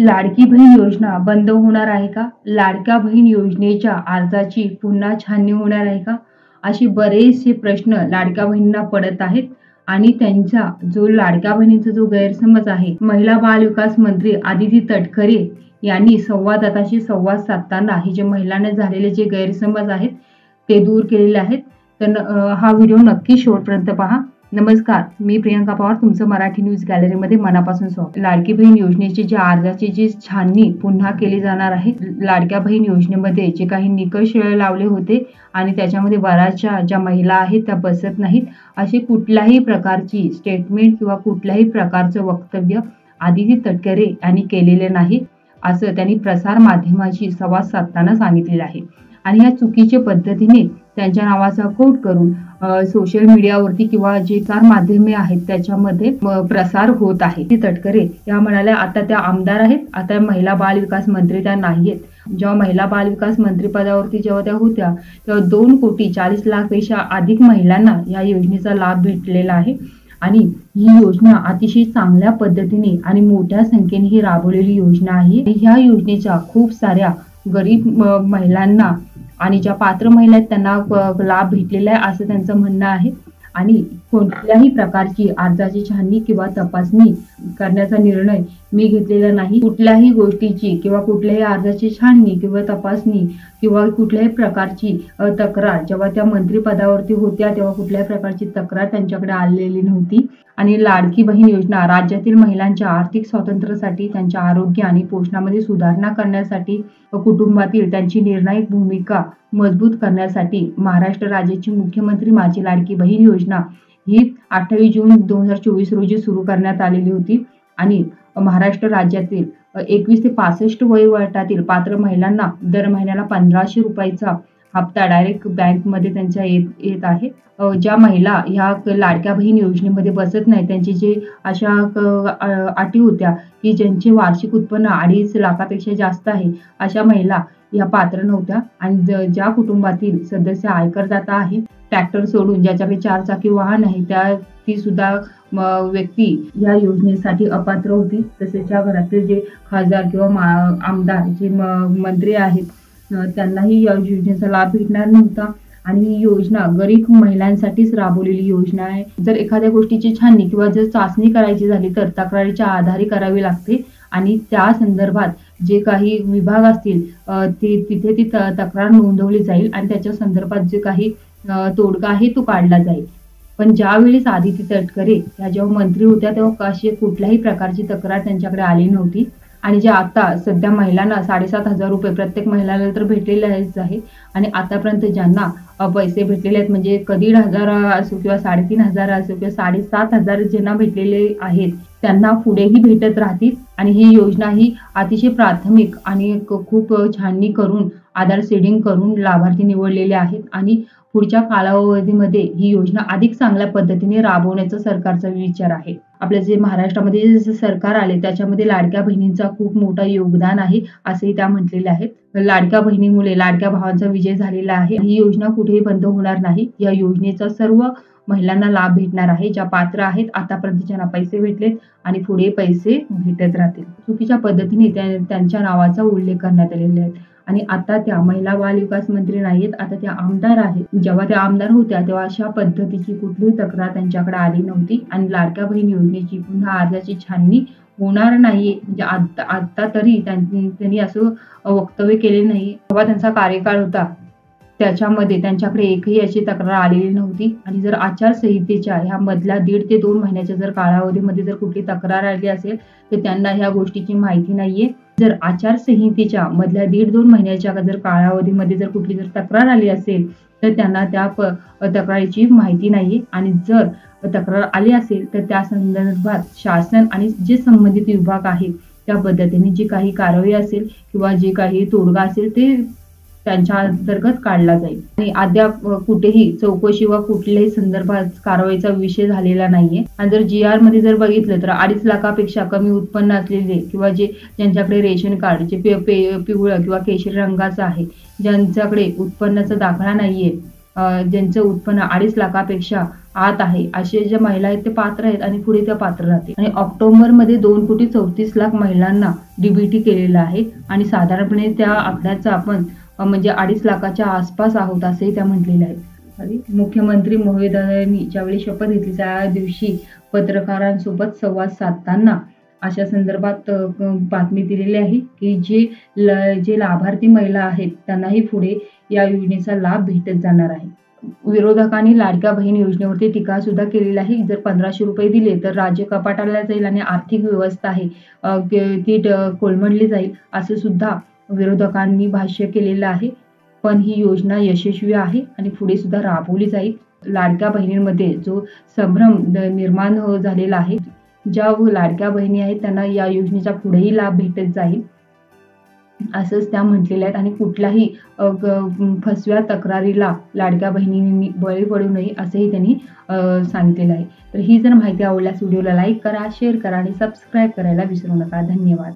लाडकी बहीण योजना बंद होणार आहे का? लाडक्या बहीण योजनेच्या अर्जाची पुन्हा छाननी होणार आहे का? असे बरेचसे प्रश्न लाडक्या बहिणींना पडत आहेत आणि त्यांचा जो लाडक्या बहिणींचा जो गैरसमज आहे, महिला बाल विकास मंत्री आदिती तटकरे यांनी संवाददाताशी संवाद साधताना हे जे महिलांना झालेले जे गैरसमज आहेत ते दूर केलेले आहेत. तर हा व्हिडिओ नक्की शेवटपर्यंत पहा. नमस्कार, मी प्रियंका पवार, तुमचं मराठी न्यूज गॅलरीमध्ये मनापासून स्वागत. लाडकी बहीण योजनेची जे अर्जाची जी छाननी पुन्हा केली जाणार आहे. लाडक्या बहीण योजनेमध्ये जे काही निकष लावले होते आणि त्याच्यामध्ये बऱ्याचशा ज्या महिला आहेत त्या बसत नाहीत, अशी कुठल्याही प्रकारची स्टेटमेंट किंवा कुठल्याही प्रकारचं वक्तव्य आदिती तटकरे यांनी केलेले नाही, असं त्यांनी प्रसार माध्यमाशी संवाद साधताना सांगितलेलं आहे. आणि या चुकीच्या पद्धतीने त्यांच्या नावाचा कोट करून सोशल मीडियावरती किंवा जे चार माध्यमे आहेत त्याच्यामध्ये प्रसार होत आहे. तटकरे या म्हणाल्या आता त्या आमदार आहेत, आता महिला बाल विकास मंत्री त्या नाहीयेत. जेव्हा महिला बाल विकास मंत्री पदावरती जेव्हा त्या होत्या तेव्हा 2,40,00,000 पेक्षा अधिक महिलांना या योजनेचा लाभ भेटलेला आहे आणि ही योजना अतिशय चांगल्या पद्धतीने आणि मोठ्या संख्येने ही राबवलेली योजना आहे. ह्या योजनेच्या खूप साऱ्या गरीब महिलांना आणि ज्या पात्र महिला आहेत त्यांना लाभ भेटलेला आहे असं त्यांचं म्हणणं आहे. आणि कोणत्याही प्रकारची अर्जाची छाननी किंवा तपासणी करण्याचा निर्णय मी घेतलेला नाही. कुठल्याही गोष्टीची किंवा कुठल्याही अर्जाची छाननी किंवा तपासणी किंवा कुठल्याही प्रकारची तक्रार जेव्हा त्या मंत्रिपदावरती होत्या तेव्हा कुठल्याही प्रकारची तक्रार त्यांच्याकडे आलेली नव्हती. आणि लाडकी बहीण योजना राज्यातील महिलांच्या आर्थिक स्वातंत्र्यासाठी, त्यांच्या आरोग्य आणि पोषणामध्ये सुधारणा करण्यासाठी, कुटुंबातील त्यांची निर्णायक भूमिका मजबूत करण्यासाठी महाराष्ट्र राज्याची मुख्यमंत्री माझी लाडकी बहीण योजना ही 28 जून 2024 रोजी सुरू करण्यात आलेली होती. आणि महाराष्ट्र राज्यातील 21 ते 65 वयोगटातील पात्र महिलांना दर महिन्याला 1,500 रुपयाचा हप्ता डायरेक्ट बँकमध्ये त्यांच्या येत आहे. ज्या महिला ह्या लाडक्या बहीण योजनेमध्ये बसत नाही त्यांची जे अशा अटी होत्या की ज्यांचे वार्षिक उत्पन्न 2.5 लाखापेक्षा जास्त आहे, अशा महिला या पात्र नव्हत्या. आणि ज्या कुटुंबातील सदस्य आयकरदाता आहे, ट्रॅक्टर सोडून ज्याच्याकडे 4 चाकी वाहन आहे ती सुद्धा व्यक्ती या योजनेसाठी अपात्र होती. तसेच त्या घरातील जे खासदार किंवा आमदार जे मंत्री आहेत त्यांनाही या योजनेचा लाभ भेटणार नव्हता. आणि ही योजना गरीब महिलांसाठीच राबवलेली योजना आहे. जर एखाद्या गोष्टीची छाननी किंवा जर चाचणी करायची झाली तर तक्रारीच्या आधारे करावी लागते आणि त्या संदर्भात जे काही विभाग असतील तिथे ती तक्रार नोंदवली जाईल आणि त्याच्या संदर्भात जे काही तोडगा आहे तो काढला जाईल. पण ज्यावेळेस आदिती तटकरे या जेव्हा मंत्री होत्या तेव्हा अशी कुठल्याही प्रकारची तक्रार त्यांच्याकडे आली नव्हती. आणि जे आता सध्या महिलांना 7,500 रुपये प्रत्येक महिलाला तर भेटलेले आहे आणि आतापर्यंत ज्यांना पैसे भेटलेले आहेत म्हणजे कधी 1,500 असो किंवा 3,500 असो किंवा 7,500 ज्यांना भेटलेले आहेत त्यांना पुढेही भेटत राहतील. आणि ही योजना ही अतिशय प्राथमिक आणि खूप छाननी करून आधार सीडिंग करून लाभार्थी निवडलेले आहेत. आणि पुढच्या कालावधीमध्ये ही योजना अधिक चांगल्या पद्धतीने राबवण्याचा सरकारचा विचार आहे. आपल्या जे महाराष्ट्रामध्ये जे सरकार आले त्याच्यामध्ये लाडक्या बहिणींचा खूप मोठा योगदान आहे असंही त्या म्हटलेल्या आहेत. लाडक्या बहिणीमुळे लाडक्या भावांचा विजय झालेला आहे. ही योजना कुठेही बंद होणार नाही. या योजनेचा सर्व महिलांना लाभ भेटणार आहे ज्या पात्र आहेत. आतापर्यंत ज्यांना पैसे भेटलेत आणि पुढे पैसे भेटत राहतील. चुकीच्या पद्धतीने त्यांच्या नावाचा उल्लेख करण्यात आलेला आहे. आणि आता त्या महिला बाल विकास मंत्री नाहीयेत, आता त्या आमदार आहेत. जेव्हा त्या आमदार होत्या तेव्हा अशा पद्धतीची कुठलीही तक्रार त्यांच्याकडे आली नव्हती. आणि लाडक्या बहीण योजनेची पुन्हा अर्जाची छाननी होणार नाहीये म्हणजे आता तरी त्यांनी असं वक्तव्य केले नाही. जेव्हा त्यांचा कार्यकाळ होता त्याच्यामध्ये त्यांच्याकडे एकही अशी तक्रार आलेली नव्हती. आणि जर आचारसंहितेच्या ह्या मधल्या 1.5 ते 2 महिन्याच्या जर कालावधीमध्ये जर कुठली तक्रार आली असेल तर त्यांना ह्या गोष्टीची माहिती नाहीये. जर आचारसंहितेच्या मधल्या 1.5-2 महिन्याच्या जर कालावधीमध्ये जर कुठली जर तक्रार आली असेल तर त्यांना त्या तक्रारीची माहिती नाहीये. आणि जर तक्रार आली असेल तर त्या संदर्भात शासन आणि जे संबंधित विभाग आहे त्या पद्धतीने जी काही कारवाई असेल किंवा जे काही तोडगा असेल ते त्यांच्या अंतर्गत काढला जाईल. आणि अद्याप कुठेही चौकशी वा कुठल्याही संदर्भात कारवाईचा विषय झालेला नाहीये. आणि जर GR मध्ये जर बघितलं तर 2.5 लाखापेक्षा कमी उत्पन्न असलेले किंवा ज्यांच्याकडे रेशन कार्ड जे पिवळं किंवा केशरी रंगाचं आहे, ज्यांच्याकडे उत्पन्नाचा दाखला नाहीये, ज्यांचं उत्पन्न 2.5 लाखापेक्षा आत आहे असे ज्या महिला आहेत ते पात्र आहेत आणि पुढे त्या पात्र राहतील. आणि ऑक्टोबरमध्ये 2,34,00,000 महिलांना डीबीटी केलेलं आहे आणि साधारणपणे त्या आकड्याचा आपण म्हणजे 2.5 लाखाच्या आसपास आहोत असंही त्या म्हटलेलं आहे. मुख्यमंत्री महोदयांनी ज्यावेळी शपथ घेतली त्या दिवशी पत्रकारांसोबत संवाद साधताना अशा संदर्भात बातमी दिलेली आहे की जे लाभार्थी महिला आहेत त्यांनाही पुढे या योजनेचा लाभ भेटत जाणार आहे. विरोधकांनी लाडक्या बहीण योजनेवरती टीका सुद्धा केलेली आहे. जर 1,500 रुपये दिले तर राज्य कपाटाला जाईल आणि आर्थिक व्यवस्था आहे ती कोलमडली जाईल असं सुद्धा विरोधकांनी भाष्य केलेलं आहे. पण ही योजना यशस्वी आहे आणि पुढे सुद्धा राबवली जाईल. लाडक्या बहिणींमध्ये जो संभ्रम निर्माण झालेला आहे, ज्या लाडक्या बहिणी आहेत त्यांना या योजनेचा पुढेही लाभ भेटत जाईल असंच त्या म्हटलेल्या आहेत आणि कुठल्याही फसव्या तक्रारीला लाडक्या बहिणींनी बळी पडू नये असंही त्यांनी सांगितलेलं आहे. तर ही जर माहिती आवडल्यास व्हिडिओला लाईक करा, शेअर करा आणि सबस्क्राईब करायला विसरू नका. धन्यवाद.